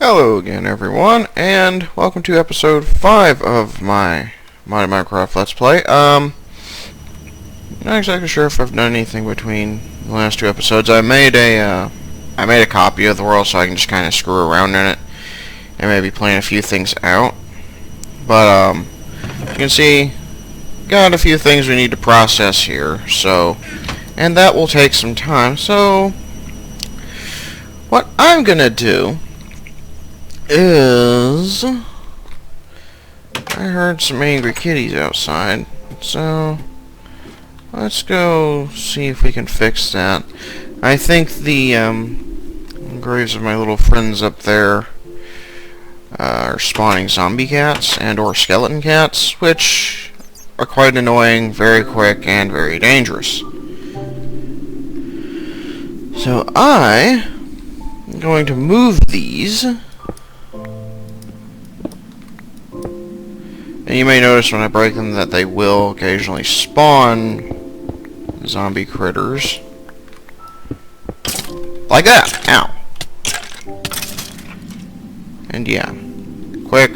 Hello again, everyone, and welcome to episode 5 of my Minecraft Let's Play. Not exactly sure if I've done anything between the last two episodes. I made a copy of the world so I can just kind of screw around in it and maybe plan a few things out. But you can see, got a few things we need to process here. And that will take some time. So what I'm gonna do is, I heard some angry kitties outside, so let's go see if we can fix that. I think the graves of my little friends up there are spawning zombie cats and or skeleton cats, which are quite annoying, very quick, and very dangerous. So I'm going to move these. And you may notice when I break them that they will occasionally spawn zombie critters. Like that! Ow! And yeah, quick,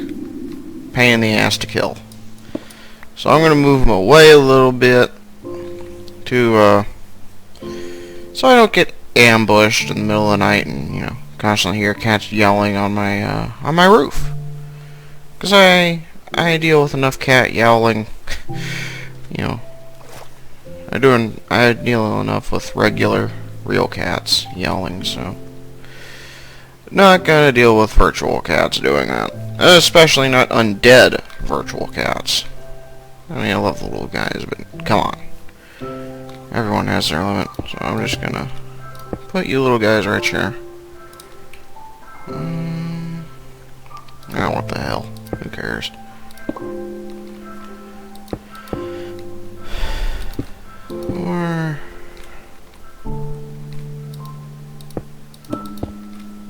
pain in the ass to kill. So I'm going to move them away a little bit to, so I don't get ambushed in the middle of the night and, you know, constantly hear cats yelling on my roof. Because I deal with enough cat yowling, you know. I deal enough with regular, real cats yowling, so not gonna deal with virtual cats doing that. Especially not undead virtual cats. I mean, I love the little guys, but come on. Everyone has their limit, so I'm just gonna put you little guys right here. Oh, what the hell? Who cares?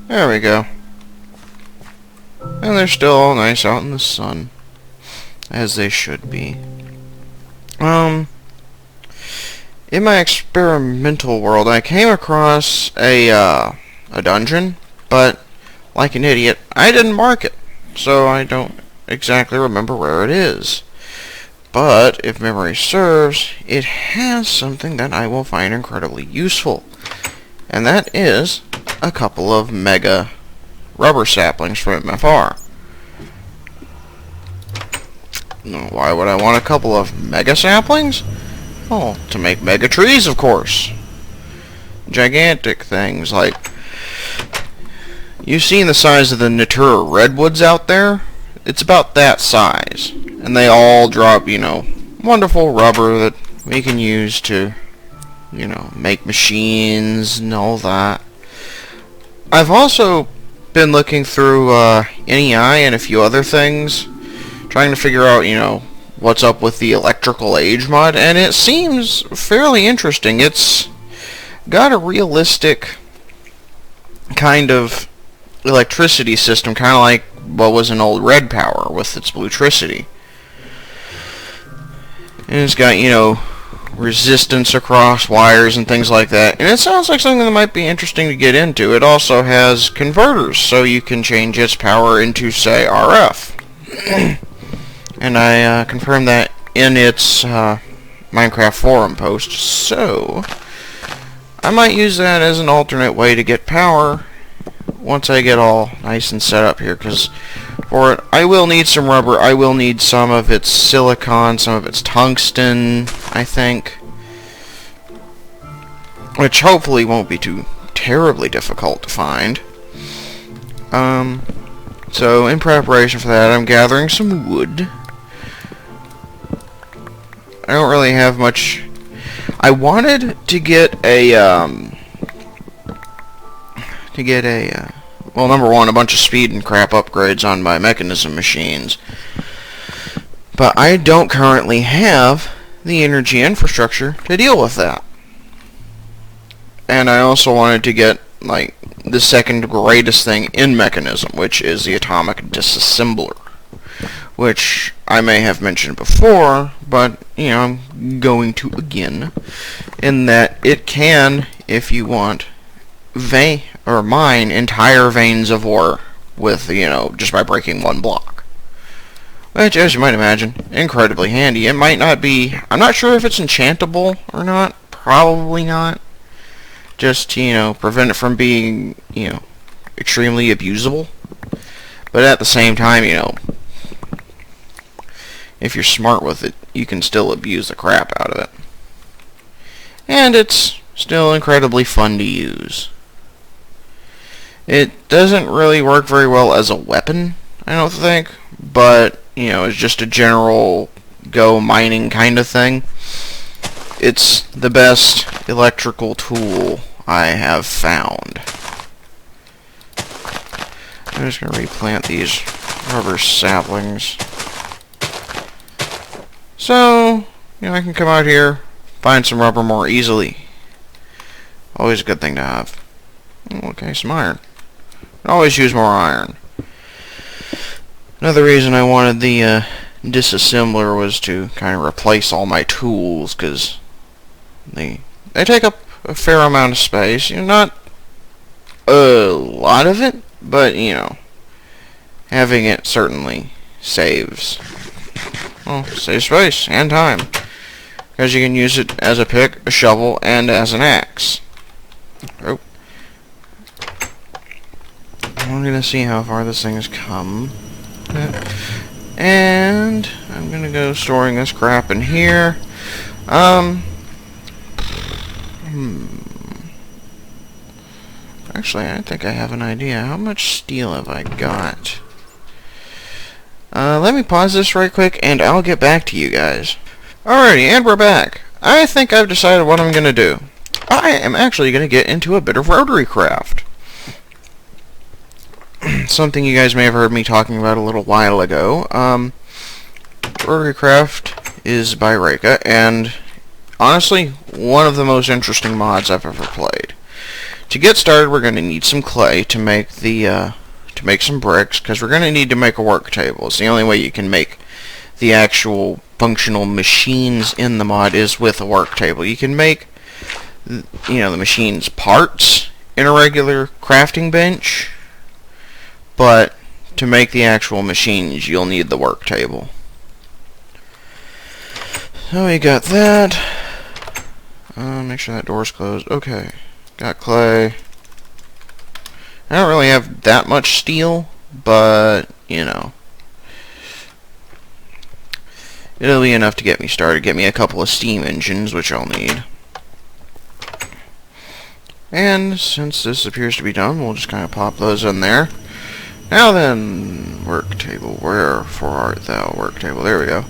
There we go. And they're still all nice out in the sun, as they should be. In my experimental world, I came across a dungeon, but like an idiot, I didn't mark it, so I don't exactly remember where it is. But if memory serves, it has something that I will find incredibly useful, and that is a couple of mega rubber saplings from MFR. Now, why would I want a couple of mega saplings? Oh, to make mega trees, of course. Gigantic things like, you've seen the size of the Natura redwoods out there? It's about that size. And they all drop, you know, wonderful rubber that we can use to, you know, make machines and all that. I've also been looking through NEI and a few other things, trying to figure out, you know, what's up with the electrical age mod, and it seems fairly interesting. It's got a realistic kind of electricity system, kind of like what was an old Red Power with its bluetricity. And it's got, you know, resistance across wires and things like that. And it sounds like something that might be interesting to get into. It also has converters, so you can change its power into, say, RF. And I confirmed that in its Minecraft forum post. So I might use that as an alternate way to get power once I get all nice and set up here, because for it, I will need some rubber. I will need some of its silicon, some of its tungsten, I think, which hopefully won't be too terribly difficult to find. So in preparation for that, I'm gathering some wood. I don't really have much. I wanted to get a well, number one, a bunch of speed and crap upgrades on my mechanism machines. But I don't currently have the energy infrastructure to deal with that. And I also wanted to get, like, the second greatest thing in mechanism, which is the atomic disassembler. Which I may have mentioned before, but, you know, I'm going to again. In that it can, if you want, mine entire veins of ore with, just by breaking one block. Which, as you might imagine, incredibly handy. It might not be, I'm not sure if it's enchantable or not. Probably not. Just to, prevent it from being, extremely abusable. But at the same time, if you're smart with it, you can still abuse the crap out of it. And it's still incredibly fun to use. It doesn't really work very well as a weapon, I don't think, but, it's just a general go mining kind of thing. It's the best electrical tool I have found. I'm just going to replant these rubber saplings. So, I can come out here, find some rubber more easily. Always a good thing to have. Okay, some iron. Always use more iron. Another reason I wanted the disassembler was to kind of replace all my tools, because they take up a fair amount of space. Not a lot of it, but, having it certainly saves. Well, saves space and time, because you can use it as a pick, a shovel, and as an axe. Oh. I'm going to see how far this thing has come. And I'm going to go storing this crap in here. Actually, I think I have an idea. How much steel have I got? Let me pause this right quick, and I'll get back to you guys. Alrighty, and we're back. I think I've decided what I'm going to do. I am actually going to get into a bit of RotaryCraft. Something you guys may have heard me talking about a little while ago. RotaryCraft is by Reka, and honestly, one of the most interesting mods I've ever played. To get started, we're going to need some clay to make the to make some bricks, because we're going to need to make a work table. It's the only way you can make the actual functional machines in the mod is with a work table. You can make, the machine's parts in a regular crafting bench, but to make the actual machines, you'll need the work table. So we got that. Make sure that door's closed. Okay. Got clay. I don't really have that much steel, but, it'll be enough to get me started. Get me a couple of steam engines, which I'll need. And since this appears to be done, we'll just kind of pop those in there. Now then, work table, wherefore art thou, work table, there we go.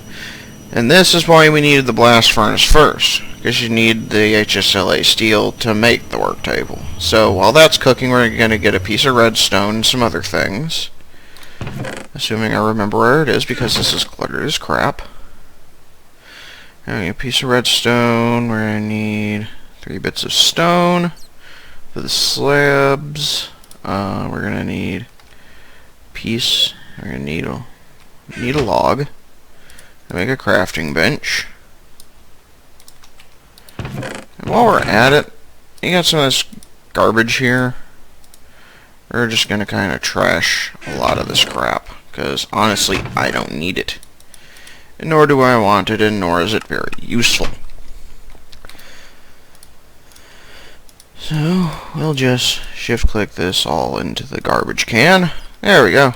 And this is why we needed the blast furnace first, because you need the HSLA steel to make the work table. So while that's cooking, we're going to get a piece of redstone and some other things. Assuming I remember where it is, because this is cluttered as crap. A piece of redstone, we're going to need 3 bits of stone. For the slabs, we're going to need we're going to need a log to make a crafting bench. And while we're at it, you got some of this garbage here. We're just going to kind of trash a lot of this crap, because honestly, I don't need it. And nor do I want it, and nor is it very useful. So, we'll just shift-click this all into the garbage can. There we go.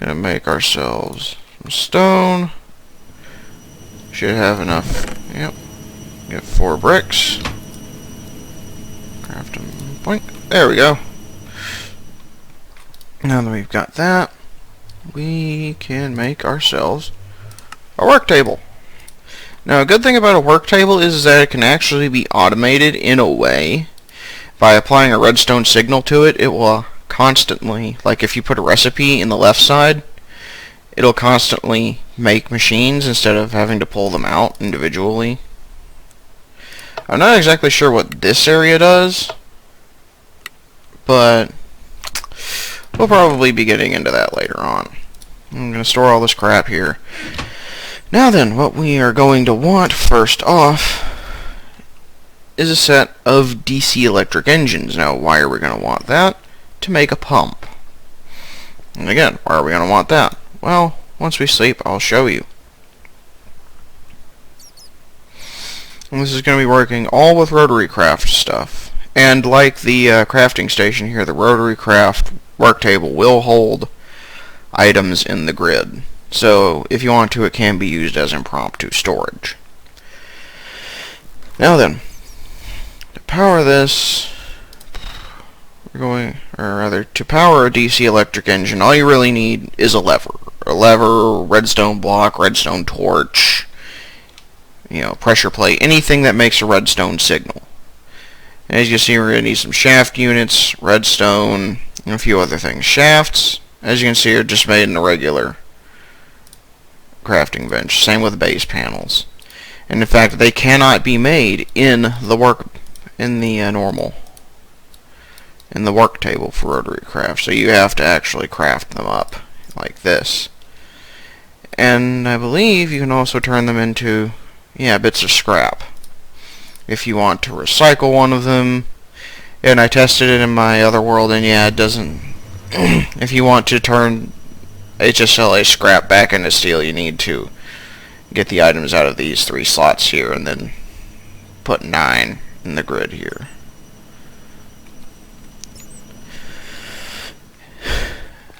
Gonna make ourselves some stone. Should have enough. Yep. Get 4 bricks. Craft them. Boink. There we go. Now that we've got that, we can make ourselves a work table. Now, a good thing about a work table is that it can actually be automated in a way. By applying a redstone signal to it, it will constantly, like if you put a recipe in the left side, it'll constantly make machines instead of having to pull them out individually. I'm not exactly sure what this area does, but we'll probably be getting into that later on. I'm going to store all this crap here. Now then, what we are going to want first off is a set of DC electric engines. Now, why are we going to want that? To make a pump. And again, why are we going to want that? Well, once we sleep, I'll show you. And this is going to be working all with RotaryCraft stuff. And like the crafting station here, the RotaryCraft work table will hold items in the grid. So if you want to, it can be used as impromptu storage. Now then, to power this, to power a DC electric engine, all you really need is a lever. A lever, redstone block, redstone torch, pressure plate, anything that makes a redstone signal. As you see, we're going to need some shaft units, redstone, and a few other things. Shafts, as you can see, are just made in a regular crafting bench. Same with base panels. And in fact, they cannot be made in the work table for RotaryCraft. So you have to actually craft them up like this. And I believe you can also turn them into bits of scrap if you want to recycle one of them. And I tested it in my other world, and it doesn't. If you want to turn HSLA scrap back into steel, you need to get the items out of these 3 slots here and then put 9 in the grid here.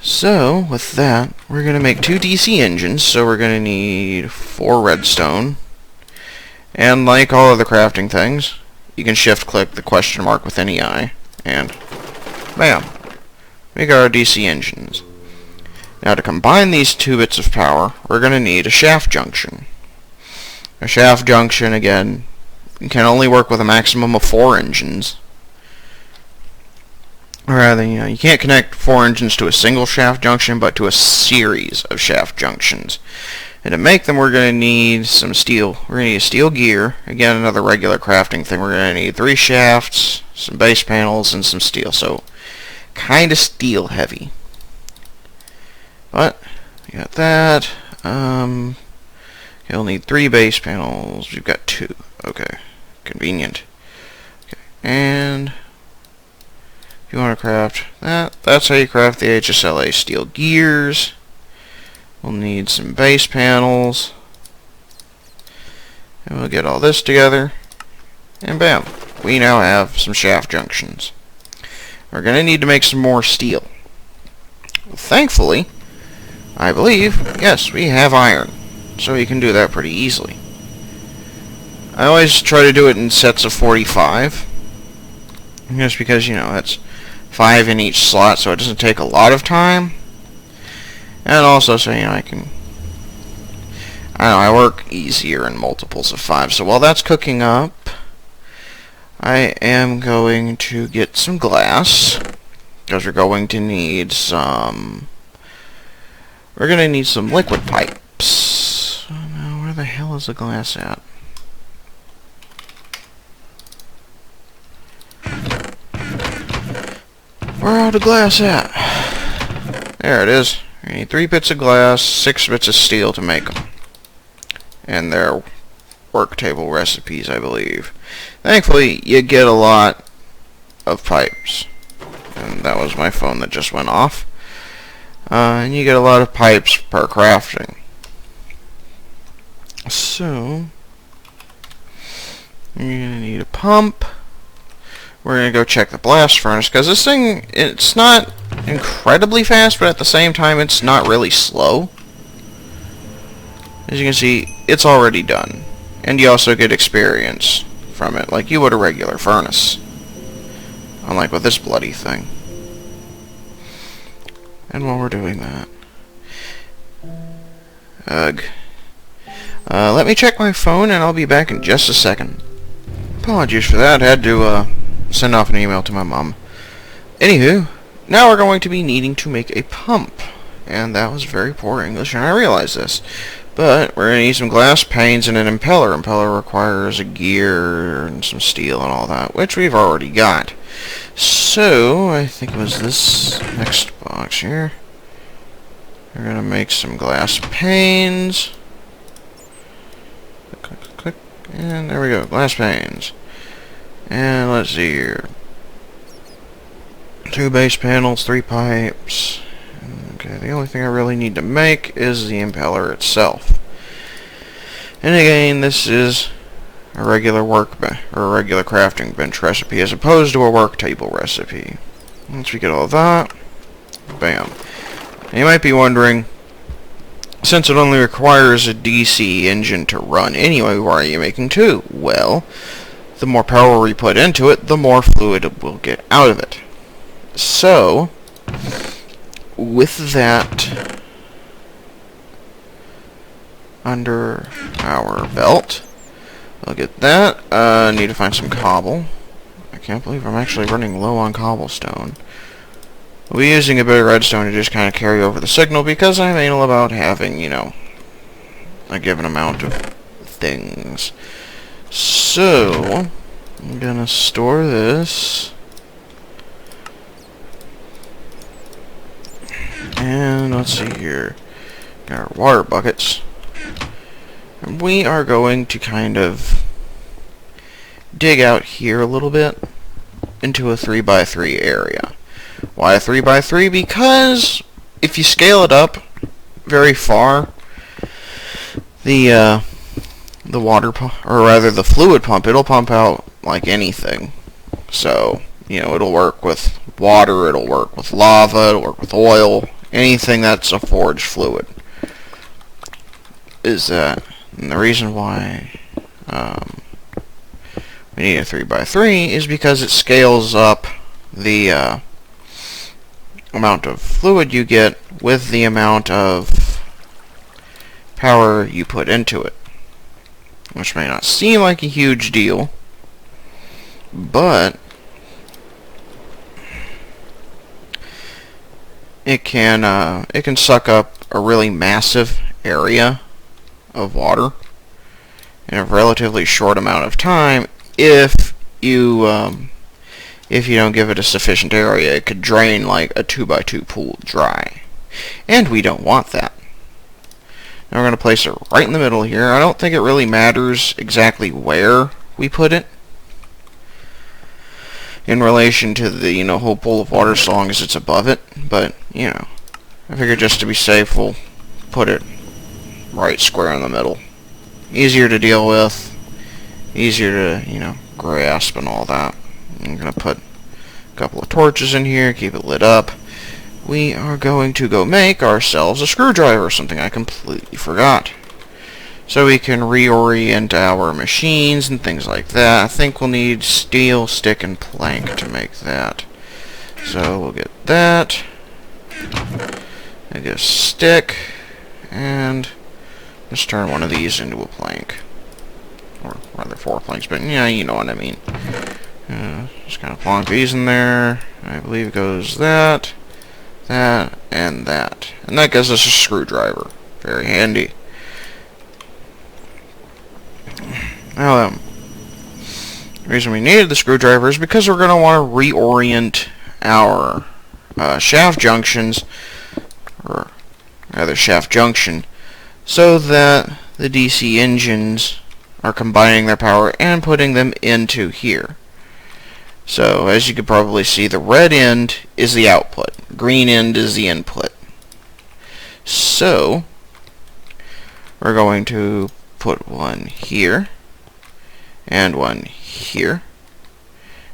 So with that, we're going to make 2 DC engines, so we're going to need 4 redstone. And like all of the crafting things, you can shift click the question mark with any eye, and bam, we got our DC engines. Now to combine these 2 bits of power, we're going to need a shaft junction. A shaft junction, again, can only work with a maximum of 4 engines. Or rather, you can't connect 4 engines to a single shaft junction, but to a series of shaft junctions. And to make them, we're going to need some steel. We're going to need a steel gear. Again, another regular crafting thing. We're going to need 3 shafts, some base panels, and some steel. So, kind of steel heavy. But, you got that. You'll need 3 base panels. We've got 2. Okay. Convenient. Okay. And if you want to craft that, that's how you craft the HSLA steel gears. We'll need some base panels. And we'll get all this together. And bam, we now have some shaft junctions. We're going to need to make some more steel. Thankfully, I believe, yes, we have iron. So we can do that pretty easily. I always try to do it in sets of 45. Just because, that's 5 in each slot, so it doesn't take a lot of time. And also, so, I work easier in multiples of 5. So while that's cooking up, I am going to get some glass. Because we're going to need some liquid pipes. Now, where the hell is the glass at? Where are the glass at? There it is. We need 3 bits of glass, 6 bits of steel to make them. And they're work table recipes, I believe. Thankfully, you get a lot of pipes. And that was my phone that just went off. And you get a lot of pipes per crafting. So, you're going to need a pump. We're going to go check the blast furnace, because this thing, it's not incredibly fast, but at the same time, it's not really slow. As you can see, it's already done. And you also get experience from it, like you would a regular furnace. Unlike with this bloody thing. And while we're doing that... Ugh. Let me check my phone, and I'll be back in just a second. Apologies for that, I had to, send off an email to my mom. Anywho, now we're going to be needing to make a pump. And that was very poor English, and I realize this. But we're going to need some glass panes and an impeller. Impeller requires a gear and some steel and all that, which we've already got. So, I think it was this next box here. We're going to make some glass panes. Click, click, click. And there we go, glass panes. And let's see here. 2 base panels, 3 pipes. Okay. Okay, the only thing I really need to make is the impeller itself. And again, this is a regular regular crafting bench recipe as opposed to a work table recipe. Once we get all that, bam. And you might be wondering, since it only requires a DC engine to run anyway, why are you making two? Well, the more power we put into it, the more fluid it will get out of it. So, with that under our belt, we'll get that. Need to find some cobble. I can't believe I'm actually running low on cobblestone. We'll be using a bit of redstone to just kind of carry over the signal because I'm anal about having, you know, a given amount of things. So, I'm gonna store this. And let's see here. Got our water buckets. And we are going to kind of dig out here a little bit into a 3x3 area. Why a 3x3? Because if you scale it up very far, the water pump, or rather the fluid pump, it'll pump out like anything. So, you know, it'll work with water, it'll work with lava, it'll work with oil, anything that's a forged fluid. Is that, and the reason why we need a 3x3 is because it scales up the amount of fluid you get with the amount of power you put into it, which may not seem like a huge deal, but it can suck up a really massive area of water in a relatively short amount of time. If you don't give it a sufficient area, it could drain like a 2x2 pool dry. And we don't want that. Now we're going to place it right in the middle here. I don't think it really matters exactly where we put it in relation to the, you know, whole pool of water so long as it's above it. But, you know, I figure just to be safe, we'll put it right square in the middle. Easier to deal with. Easier to, you know, grasp and all that. I'm going to put a couple of torches in here, keep it lit up. We are going to go make ourselves a screwdriver, something I completely forgot. So we can reorient our machines and things like that. I think we'll need steel, stick, and plank to make that. So we'll get that. I guess stick, and just turn one of these into a plank. Or rather 4 planks, but yeah, you know what I mean. Just kind of plonk these in there. I believe it goes that, that, and that. And that gives us a screwdriver. Very handy. Now then, the reason we needed the screwdriver is because we're going to want to reorient our shaft junctions, or rather shaft junction, so that the DC engines are combining their power and putting them into here. So, as you can probably see, the red end is the output. Green end is the input. So, we're going to put one here, and one here.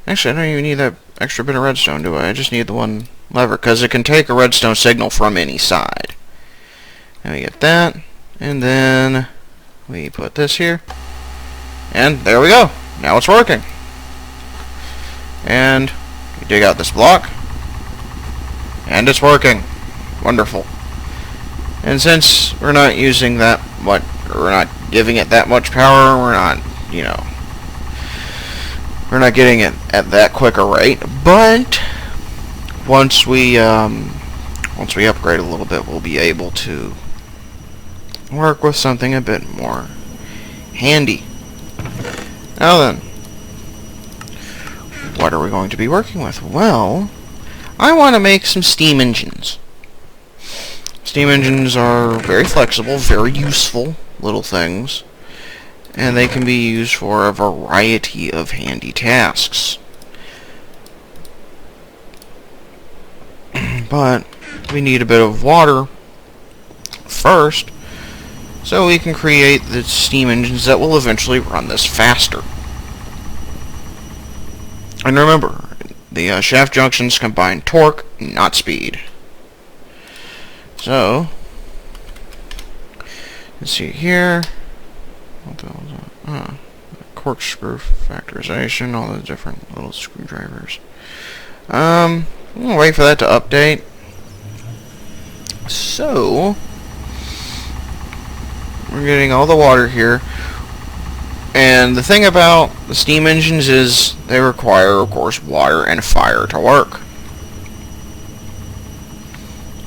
Actually, I don't even need that extra bit of redstone, do I? I just need the one lever, because it can take a redstone signal from any side. And we get that, and then we put this here, and there we go. Now it's working. And we dig out this block, and it's working. Wonderful. And since we're not using that much, we're not giving it that much power, we're not, you know, we're not getting it at that quick a rate, but once we upgrade a little bit, we'll be able to work with something a bit more handy. Now then, what are we going to be working with? Well, I want to make some steam engines. Steam engines are very flexible, very useful little things, and they can be used for a variety of handy tasks. But we need a bit of water first, so we can create the steam engines that will eventually run this faster. And remember, the shaft junctions combine torque, not speed. So, let's see here. What the hell is that? Corkscrew factorization, all the different little screwdrivers. I'm gonna wait for that to update. So, we're getting all the water here. And the thing about the steam engines is they require, of course, water and fire to work.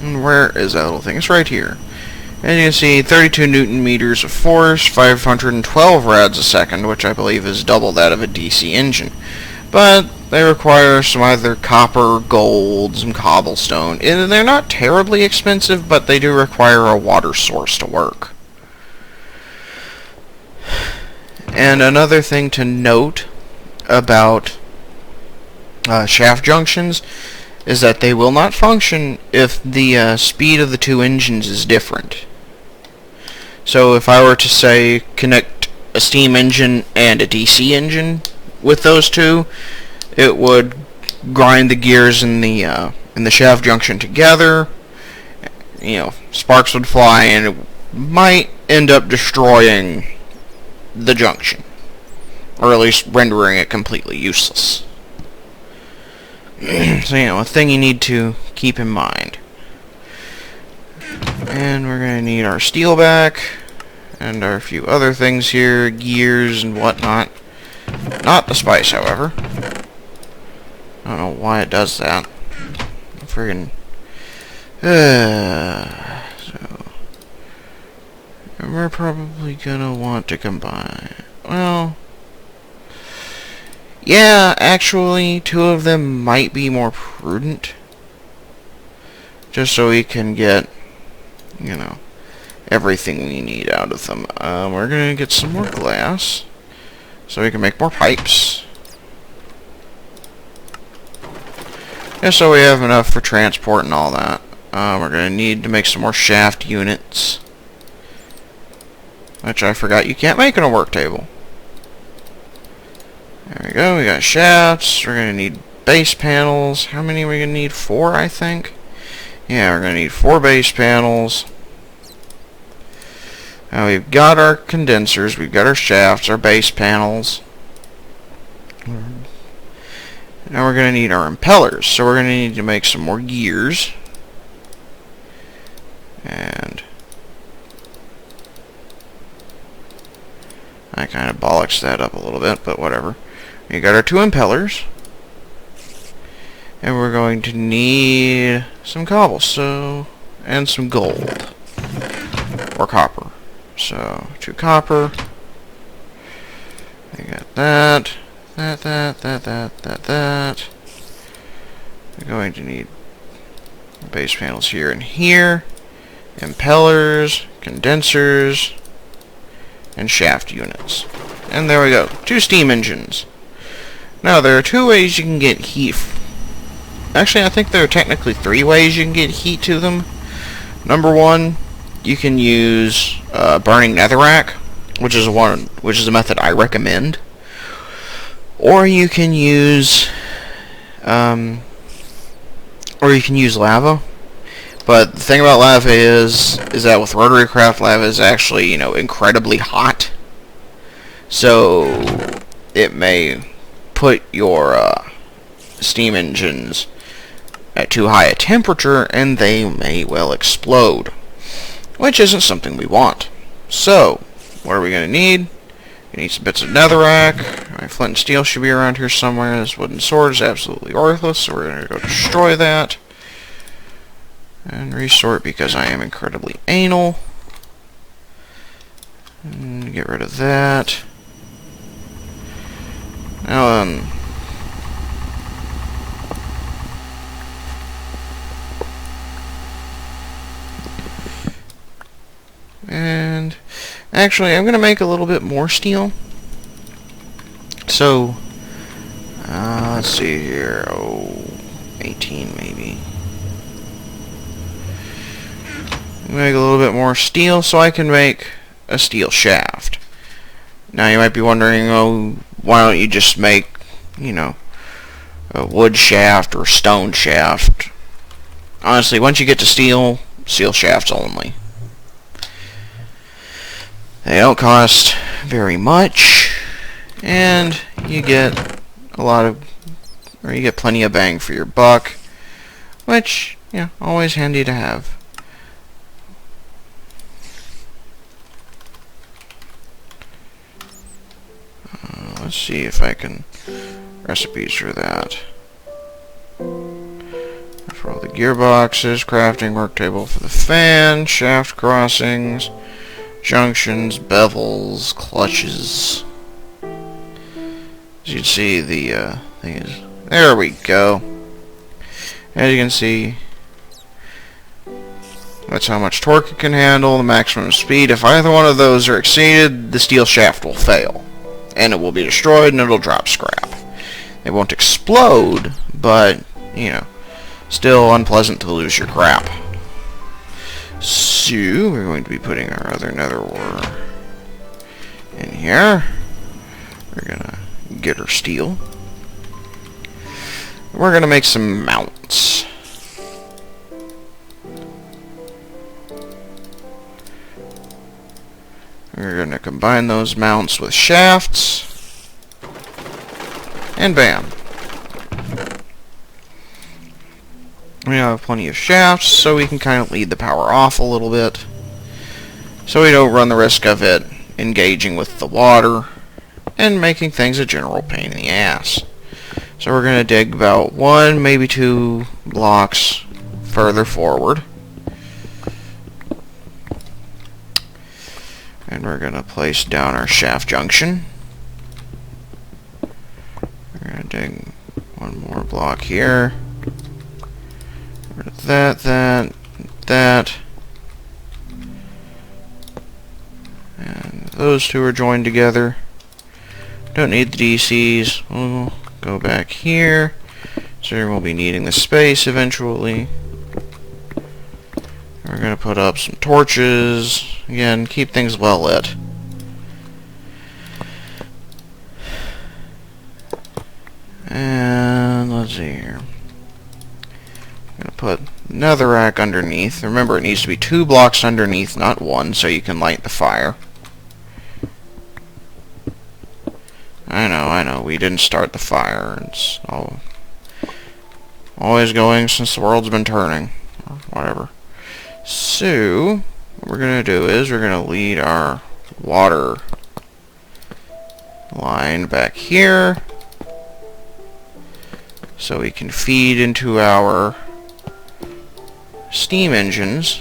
And where is that little thing? It's right here. As you can see, 32 Newton meters of force, 512 rads a second, which I believe is double that of a DC engine. But they require some either copper, gold, some cobblestone. And they're not terribly expensive, but they do require a water source to work. And another thing to note about shaft junctions is that they will not function if the speed of the two engines is different. So if I were to say connect a steam engine and a DC engine with those two, it would grind the gears in the shaft junction together. You know, sparks would fly, and it might end up destroying the junction, or at least rendering it completely useless. So, you know, a thing you need to keep in mind. And we're going to need our steel back, and our few other things here, gears and whatnot. Not the spice, however. I don't know why it does that. Friggin'. So, we're probably gonna want to combine. Well, yeah, actually, two of them might be more prudent. Just so we can get, you know, everything we need out of them. We're gonna get some more glass, so we can make more pipes. Just so we have enough for transport and all that. We're gonna need to make some more shaft units, which I forgot you can't make on a work table. There we go, we got shafts. We're going to need base panels. How many are we going to need? 4, I think? Yeah, we're going to need 4 base panels. Now we've got our condensers, we've got our shafts, our base panels. Now we're going to need our impellers, so we're going to need to make some more gears. And I kind of bollocks that up a little bit, but whatever. We got our 2 impellers. And we're going to need some cobblestone and some gold. Or copper. So, 2 copper. We got that. That. We're going to need base panels here and here. Impellers, condensers, and shaft units. And there we go. 2 steam engines. Now, there are 2 ways you can get heat. Actually, I think there are technically 3 ways you can get heat to them. Number 1, you can use burning netherrack, which is a method I recommend. Or you can use lava. But the thing about lava is that with RotaryCraft, lava is actually, you know, incredibly hot. So it may put your steam engines at too high a temperature, and they may well explode, which isn't something we want. So what are we going to need? We need some bits of netherrack. My flint and steel should be around here somewhere. This wooden sword is absolutely worthless, so we're going to go destroy that. And resort because I am incredibly anal. And get rid of that. Now, and actually, I'm going to make a little bit more steel. So, let's see here. 18 maybe. Make a little bit more steel so I can make a steel shaft. Now you might be wondering, oh, why don't you just make, you know, a wood shaft or stone shaft? Honestly, once you get to steel shafts only. They don't cost very much, and you get you get plenty of bang for your buck, which, yeah, always handy to have. Let's see if I can recipes for that. For all the gearboxes, crafting work table for the fan, shaft crossings, junctions, bevels, clutches. As you can see, the thing is, there we go. As you can see, that's how much torque it can handle, the maximum speed. If either one of those are exceeded, the steel shaft will fail, and it will be destroyed, and it'll drop scrap. It won't explode, but, you know, still unpleasant to lose your crap. So, we're going to be putting our other nether ore in here. We're going to get our steel. We're going to make some mounts. We're going to combine those mounts with shafts. And bam. We have plenty of shafts, so we can kind of lead the power off a little bit. So we don't run the risk of it engaging with the water and making things a general pain in the ass. So we're going to dig about 1, maybe 2 blocks further forward. And we're going to place down our shaft junction. We're going to dig 1 more block here. That. And those two are joined together. Don't need the DCs. We'll go back here. So we'll be needing the space eventually. We're going to put up some torches. Again, keep things well lit. And let's see here. I'm going to put netherrack underneath. Remember, it needs to be 2 blocks underneath, not 1, so you can light the fire. I know, we didn't start the fire. It's always going since the world's been turning. Or whatever. So, what we're going to do is we're going to lead our water line back here so we can feed into our steam engines,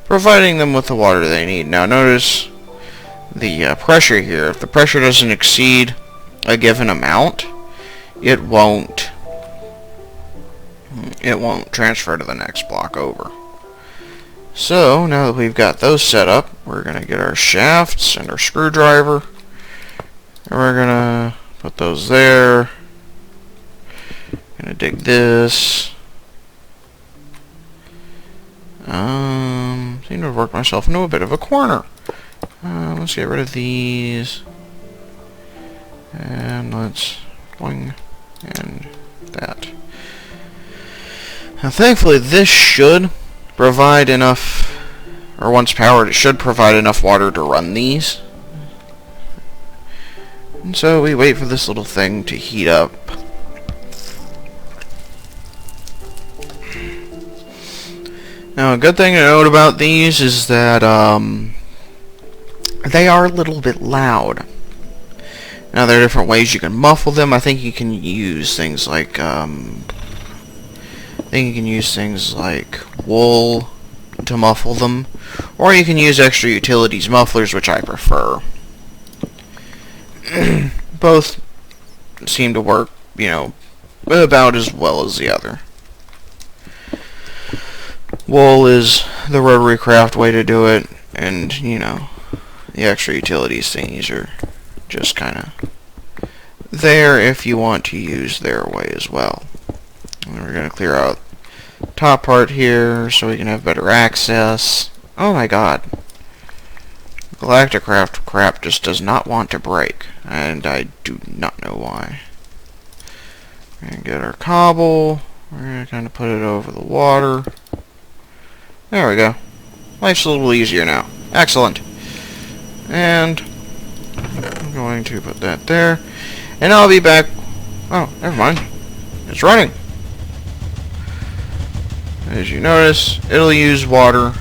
providing them with the water they need. Now notice the pressure here. If the pressure doesn't exceed a given amount, it won't transfer to the next block over. So now that we've got those set up, we're going to get our shafts and our screwdriver, and we're going to put those there. Going to dig this. Seem to have worked myself into a bit of a corner. Let's get rid of these. And let's wing and that. Now thankfully this should provide enough, or once powered, it should provide enough water to run these. And so we wait for this little thing to heat up. Now, a good thing to note about these is that they are a little bit loud. Now, there are different ways you can muffle them. I think you can use things like wool to muffle them, or you can use extra utilities mufflers, which I prefer. Both seem to work, you know, about as well as the other. Wool is the RotaryCraft way to do it, and, you know, the extra utilities thingies are just kind of there if you want to use their way as well. And we're going to clear out top part here so we can have better access. Oh my god. RotaryCraft crap just does not want to break, and I do not know why. We're going to get our cobble. We're going to kind of put it over the water. There we go. Life's a little easier now. Excellent. And I'm going to put that there. And I'll be back. Oh, never mind. It's running. As you notice, it'll use water.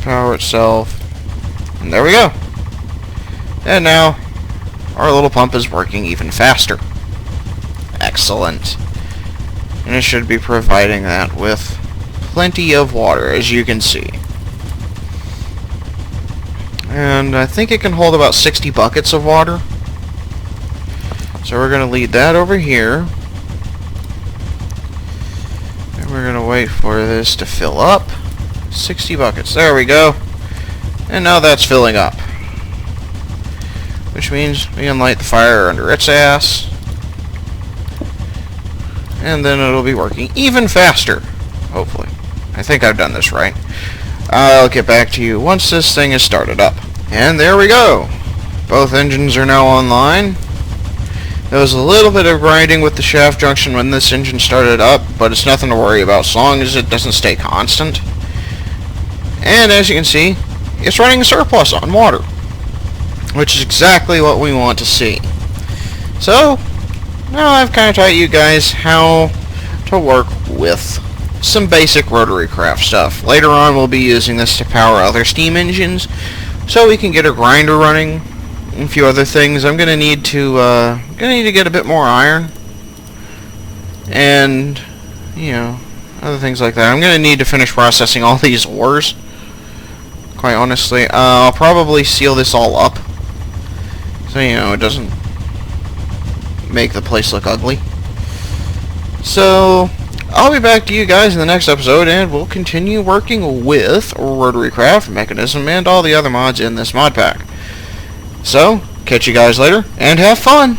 Power itself. And there we go. And now, our little pump is working even faster. Excellent. And it should be providing that with plenty of water, as you can see. And I think it can hold about 60 buckets of water. So we're going to lead that over here. And we're going to wait for this to fill up. 60 buckets. There we go. And now that's filling up. Which means we can light the fire under its ass. And then it'll be working even faster. Hopefully. I think I've done this right. I'll get back to you once this thing is started up. And there we go. Both engines are now online. There was a little bit of grinding with the shaft junction when this engine started up, but it's nothing to worry about as long as it doesn't stay constant. And as you can see, it's running a surplus on water, which is exactly what we want to see. So, now I've kind of taught you guys how to work with some basic RotaryCraft stuff. Later on, we'll be using this to power other steam engines, so we can get a grinder running and a few other things. I'm gonna need to get a bit more iron, and you know, other things like that. I'm gonna need to finish processing all these ores. Quite honestly, I'll probably seal this all up, so you know it doesn't make the place look ugly. So I'll be back to you guys in the next episode, and we'll continue working with RotaryCraft, Mechanism, and all the other mods in this mod pack. So, catch you guys later, and have fun!